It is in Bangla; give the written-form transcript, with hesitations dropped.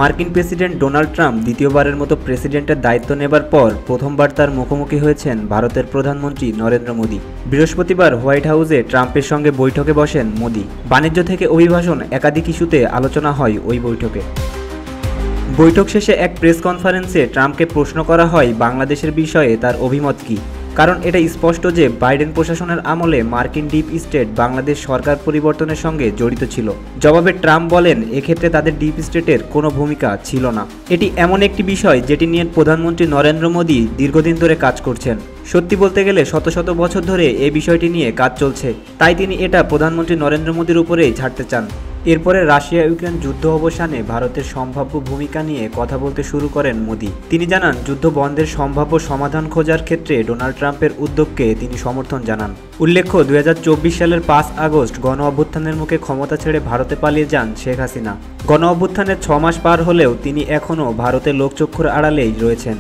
মার্কিন প্রেসিডেন্ট ডোনাল্ড ট্রাম্প দ্বিতীয়বারের মতো প্রেসিডেন্টের দায়িত্ব নেবার পর প্রথমবার তার মুখোমুখি হয়েছেন ভারতের প্রধানমন্ত্রী নরেন্দ্র মোদী। বৃহস্পতিবার হোয়াইট হাউসে ট্রাম্পের সঙ্গে বৈঠকে বসেন মোদী। বাণিজ্য থেকে অভিবাসন একাধিক ইস্যুতে আলোচনা হয় ওই বৈঠকে। বৈঠক শেষে এক প্রেস কনফারেন্সে ট্রাম্পকে প্রশ্ন করা হয় বাংলাদেশের বিষয়ে তার অভিমত কী, কারণ এটা স্পষ্ট যে বাইডেন প্রশাসনের আমলে মার্কিন ডিপ স্টেট বাংলাদেশ সরকার পরিবর্তনের সঙ্গে জড়িত ছিল। জবাবে ট্রাম্প বলেন, এক্ষেত্রে তাদের ডিপ স্টেটের কোনো ভূমিকা ছিল না। এটি এমন একটি বিষয় যেটি নিয়ে প্রধানমন্ত্রী নরেন্দ্র মোদী দীর্ঘদিন ধরে কাজ করছেন। সত্যি বলতে গেলে শত শত বছর ধরে এই বিষয়টি নিয়ে কাজ চলছে, তাই তিনি এটা প্রধানমন্ত্রী নরেন্দ্র মোদীর উপরেই ছাড়তে চান। এরপরে রাশিয়া ইউক্রেন যুদ্ধ অবসানে ভারতের সম্ভাব্য ভূমিকা নিয়ে কথা বলতে শুরু করেন মোদী। তিনি জানান, যুদ্ধ বন্ধের সম্ভাব্য সমাধান খোঁজার ক্ষেত্রে ডোনাল্ড ট্রাম্পের উদ্যোগকে তিনি সমর্থন জানান। উল্লেখ্য, 2024 সালের 5 আগস্ট গণ অভ্যুত্থানের মুখে ক্ষমতা ছেড়ে ভারতে পালিয়ে যান শেখ হাসিনা। গণ অভ্যুত্থানের 6 মাস পার হলেও তিনি এখনও ভারতের লোকচক্ষুর আড়ালেই রয়েছেন।